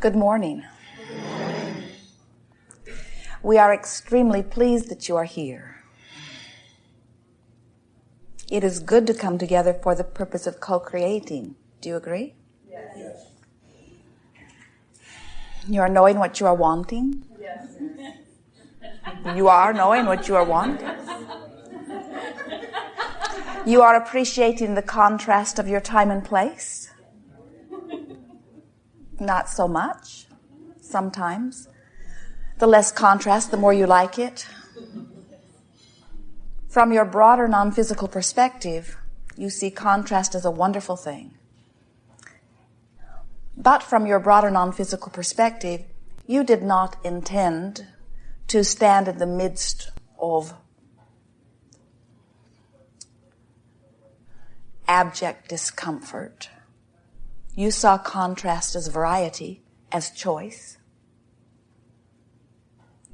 Good morning. We are extremely pleased that you are here. It is good to come together for the purpose of co-creating. Do you agree? Yes. You are knowing what you are wanting? Yes. You are knowing what you are wanting? You are appreciating the contrast of your time and place? Not so much. Sometimes. The less contrast, the more you like it. From your broader non-physical perspective, you see contrast as a wonderful thing. But from your broader non-physical perspective, you did not intend to stand in the midst of abject discomfort. You saw contrast as variety, as choice.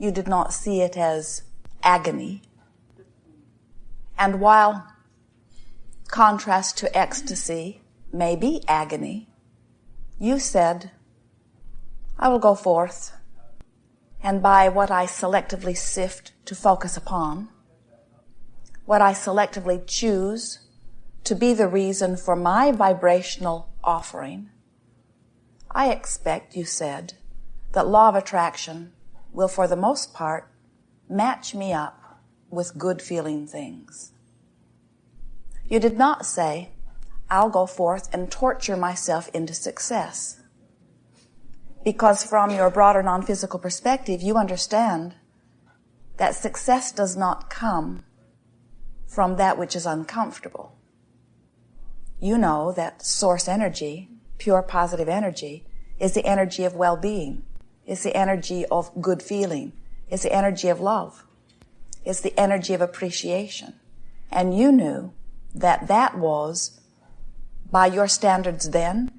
You did not see it as agony. And while contrast to ecstasy may be agony, you said, I will go forth, and by what I selectively sift to focus upon, what I selectively choose to be the reason for my vibrational offering, I expect, you said, that law of attraction will, for the most part, match me up with good-feeling things. You did not say, I'll go forth and torture myself into success. Because from your broader non-physical perspective, you understand that success does not come from that which is uncomfortable. You know that source energy, pure positive energy, is the energy of well-being. It's the energy of good feeling. It's the energy of love. It's the energy of appreciation. And you knew that that was, by your standards then,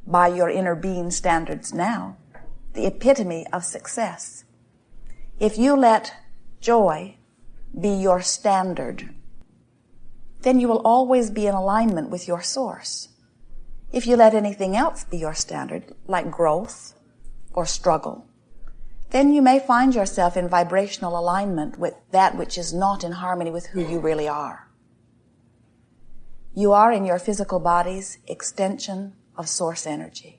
by your inner being standards now, the epitome of success. If you let joy be your standard, then you will always be in alignment with your source. If you let anything else be your standard, like growth or struggle, then you may find yourself in vibrational alignment with that which is not in harmony with who you really are. You are in your physical body's extension of source energy.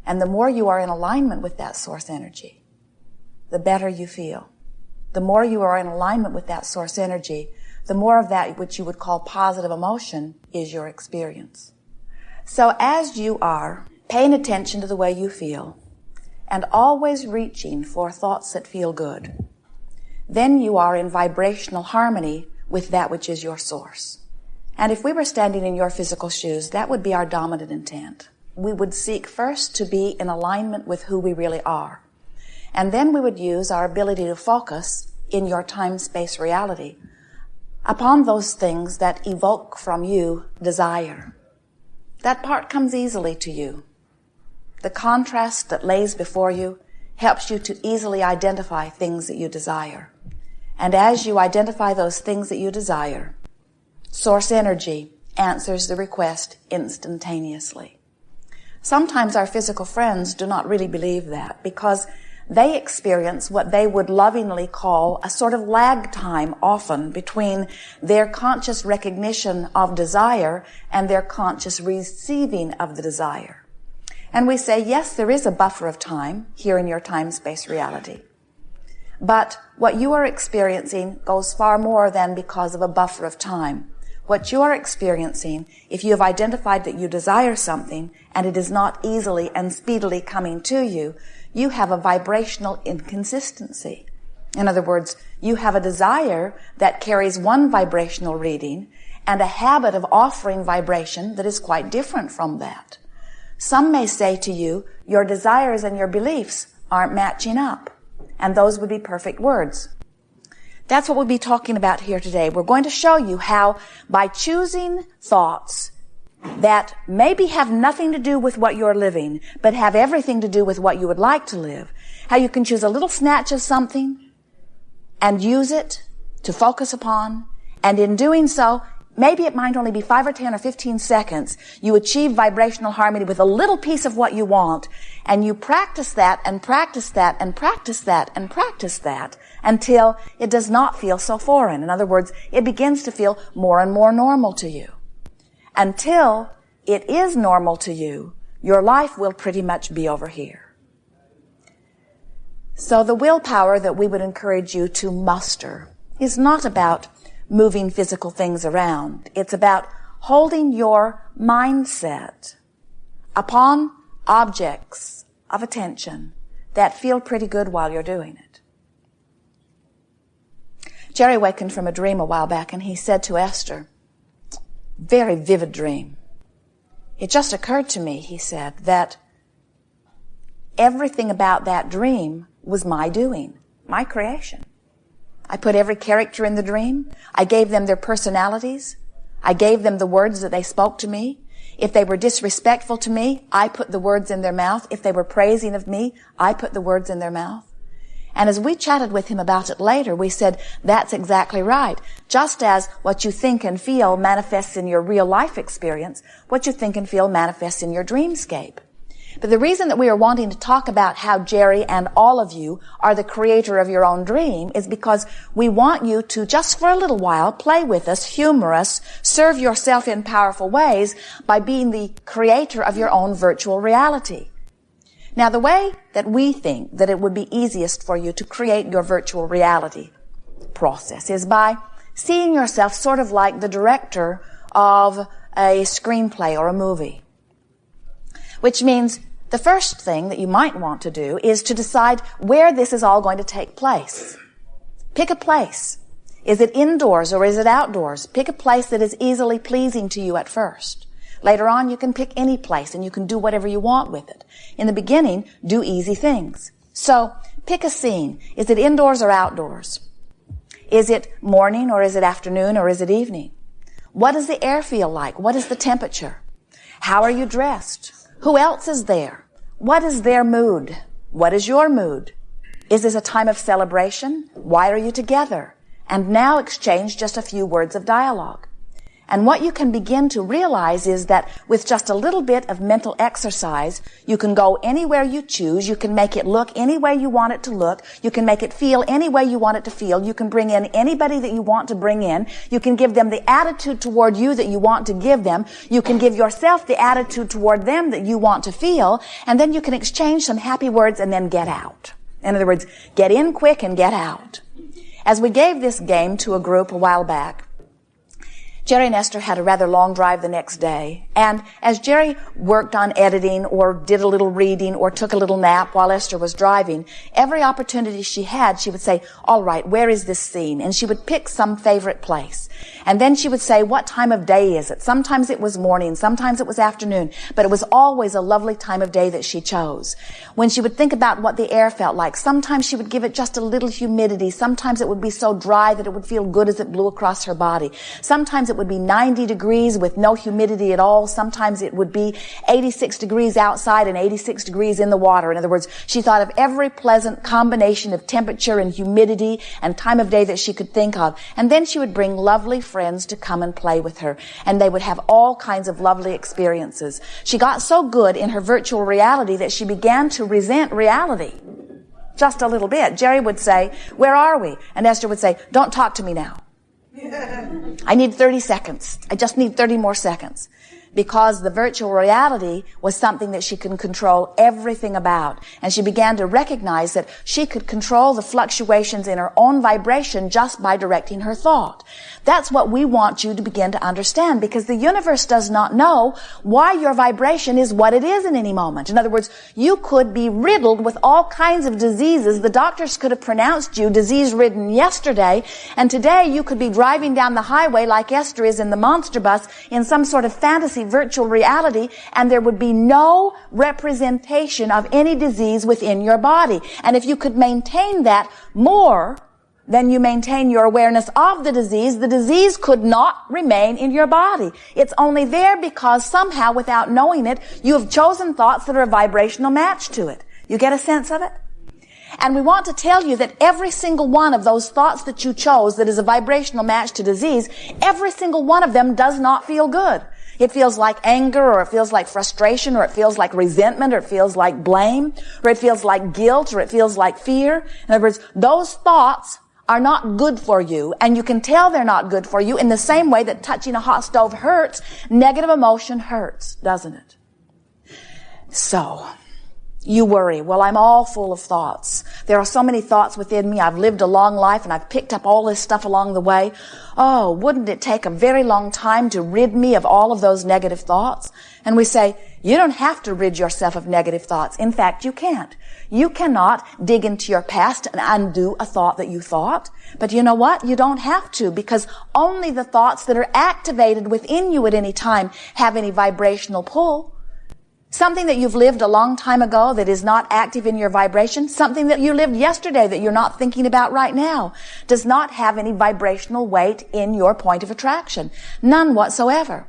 And the more you are in alignment with that source energy, the better you feel. The more you are in alignment with that source energy, the more of that which you would call positive emotion is your experience. So as you are paying attention to the way you feel and always reaching for thoughts that feel good, then you are in vibrational harmony with that which is your source. And if we were standing in your physical shoes, that would be our dominant intent. We would seek first to be in alignment with who we really are. And then we would use our ability to focus in your time-space reality upon those things that evoke from you desire. That part comes easily to you. The contrast that lays before you helps you to easily identify things that you desire. And as you identify those things that you desire, source energy answers the request instantaneously. Sometimes our physical friends do not really believe that because they experience what they would lovingly call a sort of lag time often between their conscious recognition of desire and their conscious receiving of the desire. And we say, yes, there is a buffer of time here in your time-space reality. But what you are experiencing goes far more than because of a buffer of time. What you are experiencing, if you have identified that you desire something and it is not easily and speedily coming to you, you have a vibrational inconsistency. In other words, you have a desire that carries one vibrational reading and a habit of offering vibration that is quite different from that. Some may say to you, your desires and your beliefs aren't matching up. And those would be perfect words. That's what we'll be talking about here today. We're going to show you how by choosing thoughts that maybe have nothing to do with what you're living, but have everything to do with what you would like to live, how you can choose a little snatch of something and use it to focus upon, and in doing so, maybe it might only be 5 or 10 or 15 seconds, you achieve vibrational harmony with a little piece of what you want, And you practice that and practice that and practice that and practice that until it does not feel so foreign. In other words, it begins to feel more and more normal to you. Until it is normal to you, your life will pretty much be over here. So the willpower that we would encourage you to muster is not about moving physical things around. It's about holding your mindset upon objects of attention that feel pretty good while you're doing it. Jerry awakened from a dream a while back, and he said to Esther, very vivid dream. It just occurred to me, he said, that everything about that dream was my doing, my creation. I put every character in the dream. I gave them their personalities. I gave them the words that they spoke to me. If they were disrespectful to me, I put the words in their mouth. If they were praising of me, I put the words in their mouth. And as we chatted with him about it later, we said, that's exactly right. Just as what you think and feel manifests in your real life experience, what you think and feel manifests in your dreamscape. But the reason that we are wanting to talk about how Jerry and all of you are the creator of your own dream is because we want you to, just for a little while, play with us, humor us, serve yourself in powerful ways by being the creator of your own virtual reality. Now, the way that we think that it would be easiest for you to create your virtual reality process is by seeing yourself sort of like the director of a screenplay or a movie. Which means the first thing that you might want to do is to decide where this is all going to take place. Pick a place. Is it indoors or is it outdoors? Pick a place that is easily pleasing to you at first. Later on, you can pick any place and you can do whatever you want with it. In the beginning, do easy things. So, pick a scene. Is it indoors or outdoors? Is it morning or is it afternoon or is it evening? What does the air feel like? What is the temperature? How are you dressed? Who else is there? What is their mood? What is your mood? Is this a time of celebration? Why are you together? And now exchange just a few words of dialogue. And what you can begin to realize is that with just a little bit of mental exercise, you can go anywhere you choose. You can make it look any way you want it to look. You can make it feel any way you want it to feel. You can bring in anybody that you want to bring in. You can give them the attitude toward you that you want to give them. You can give yourself the attitude toward them that you want to feel. And then you can exchange some happy words and then get out. In other words, get in quick and get out. As we gave this game to a group a while back, Jerry and Esther had a rather long drive the next day, and as Jerry worked on editing or did a little reading or took a little nap while Esther was driving, every opportunity she had, she would say, all right, where is this scene? And she would pick some favorite place. And then she would say, what time of day is it? Sometimes it was morning, sometimes it was afternoon, but it was always a lovely time of day that she chose. When she would think about what the air felt like, sometimes she would give it just a little humidity, sometimes it would be so dry that it would feel good as it blew across her body. Sometimes it would be 90 degrees with no humidity at all. Sometimes it would be 86 degrees outside and 86 degrees in the water. In other words, she thought of every pleasant combination of temperature and humidity and time of day that she could think of. And then she would bring lovely friends to come and play with her. And they would have all kinds of lovely experiences. She got so good in her virtual reality that she began to resent reality. Just a little bit. Jerry would say, where are we? And Esther would say, don't talk to me now. I need 30 seconds. I just need 30 more seconds. Because the virtual reality was something that she could control everything about. And she began to recognize that she could control the fluctuations in her own vibration just by directing her thought. That's what we want you to begin to understand, because the universe does not know why your vibration is what it is in any moment. In other words, you could be riddled with all kinds of diseases. The doctors could have pronounced you disease-ridden yesterday, and today you could be driving down the highway like Esther is in the monster bus in some sort of fantasy virtual reality, and there would be no representation of any disease within your body. And if you could maintain that more than you maintain your awareness of the disease could not remain in your body. It's only there because somehow, without knowing it, you have chosen thoughts that are a vibrational match to it. You get a sense of it? And we want to tell you that every single one of those thoughts that you chose that is a vibrational match to disease, every single one of them does not feel good. It feels like anger, or it feels like frustration, or it feels like resentment, or it feels like blame, or it feels like guilt, or it feels like fear. In other words, those thoughts are not good for you, and you can tell they're not good for you in the same way that touching a hot stove hurts. Negative emotion hurts, doesn't it? So, you worry, well, I'm all full of thoughts. There are so many thoughts within me. I've lived a long life and I've picked up all this stuff along the way. Oh, wouldn't it take a very long time to rid me of all of those negative thoughts? And we say, you don't have to rid yourself of negative thoughts. In fact, you can't. You cannot dig into your past and undo a thought that you thought. But you know what? You don't have to, because only the thoughts that are activated within you at any time have any vibrational pull. Something that you've lived a long time ago that is not active in your vibration, something that you lived yesterday that you're not thinking about right now, does not have any vibrational weight in your point of attraction. None whatsoever.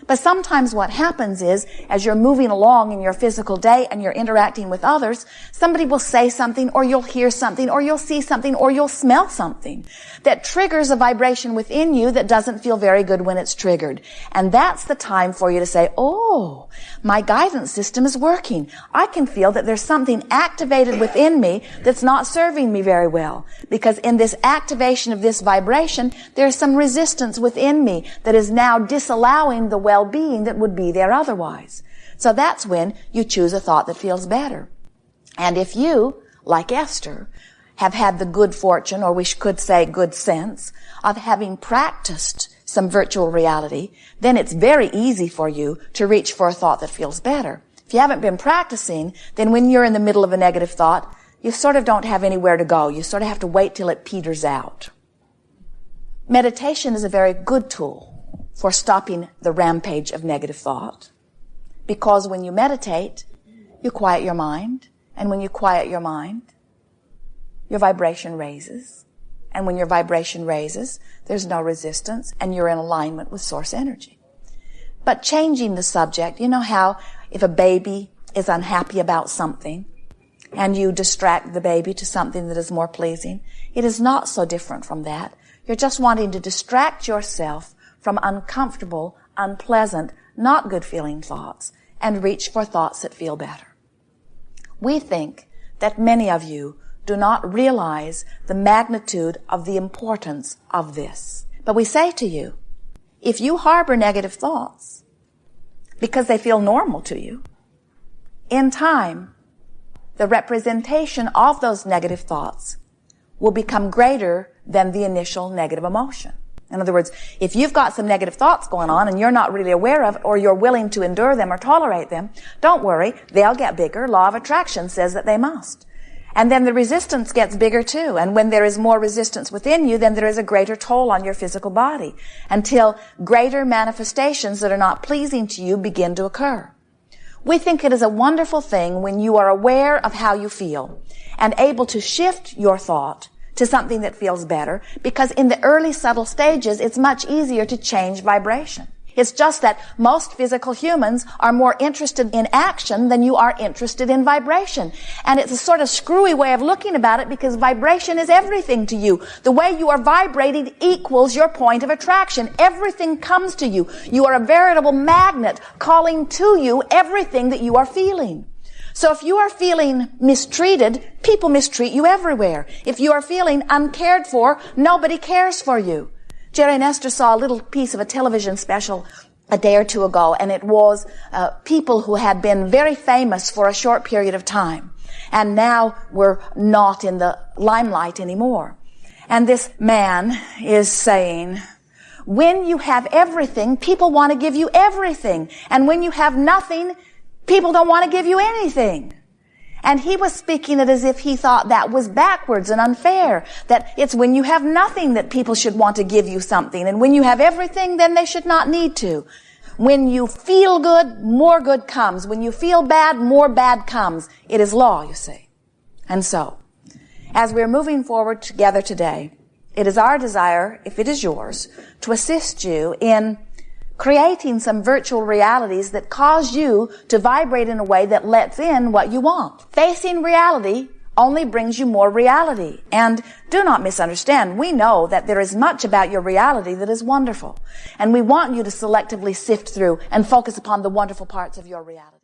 But sometimes what happens is, as you're moving along in your physical day and you're interacting with others, somebody will say something, or you'll hear something, or you'll see something, or you'll smell something that triggers a vibration within you that doesn't feel very good when it's triggered. And that's the time for you to say, oh, my guidance system is working. I can feel that there's something activated within me that's not serving me very well. Because in this activation of this vibration, there's some resistance within me that is now disallowing the well-being that would be there otherwise. So that's when you choose a thought that feels better. And if you, like Esther, have had the good fortune, or we could say good sense, of having practiced some virtual reality, then it's very easy for you to reach for a thought that feels better. If you haven't been practicing, then when you're in the middle of a negative thought, you sort of don't have anywhere to go. You sort of have to wait till it peters out. Meditation is a very good tool for stopping the rampage of negative thought, because when you meditate, you quiet your mind, and when you quiet your mind, your vibration raises. And when your vibration raises, there's no resistance, and you're in alignment with source energy. But changing the subject, you know how if a baby is unhappy about something, and you distract the baby to something that is more pleasing, it is not so different from that. You're just wanting to distract yourself from uncomfortable, unpleasant, not good feeling thoughts, and reach for thoughts that feel better. We think that many of you do not realize the magnitude of the importance of this. But we say to you, if you harbor negative thoughts because they feel normal to you, in time, the representation of those negative thoughts will become greater than the initial negative emotion. In other words, if you've got some negative thoughts going on and you're not really aware of it, or you're willing to endure them or tolerate them, don't worry, they'll get bigger. Law of attraction says that they must. And then the resistance gets bigger too. And when there is more resistance within you, then there is a greater toll on your physical body, until greater manifestations that are not pleasing to you begin to occur. We think it is a wonderful thing when you are aware of how you feel and able to shift your thought to something that feels better, because in the early subtle stages, it's much easier to change vibration. It's just that most physical humans are more interested in action than you are interested in vibration. And it's a sort of screwy way of looking about it, because vibration is everything to you. The way you are vibrating equals your point of attraction. Everything comes to you. You are a veritable magnet calling to you everything that you are feeling. So if you are feeling mistreated, people mistreat you everywhere. If you are feeling uncared for, nobody cares for you. Jerry and Esther saw a little piece of a television special a day or two ago, and it was people who had been very famous for a short period of time and now were not in the limelight anymore. And this man is saying, when you have everything, people want to give you everything. And when you have nothing, people don't want to give you anything. And he was speaking it as if he thought that was backwards and unfair, that it's when you have nothing that people should want to give you something, and when you have everything, then they should not need to. When you feel good, more good comes. When you feel bad, more bad comes. It is law, you see. And so, as we're moving forward together today, it is our desire, if it is yours, to assist you in creating some virtual realities that cause you to vibrate in a way that lets in what you want. Facing reality only brings you more reality. And do not misunderstand. We know that there is much about your reality that is wonderful. And we want you to selectively sift through and focus upon the wonderful parts of your reality.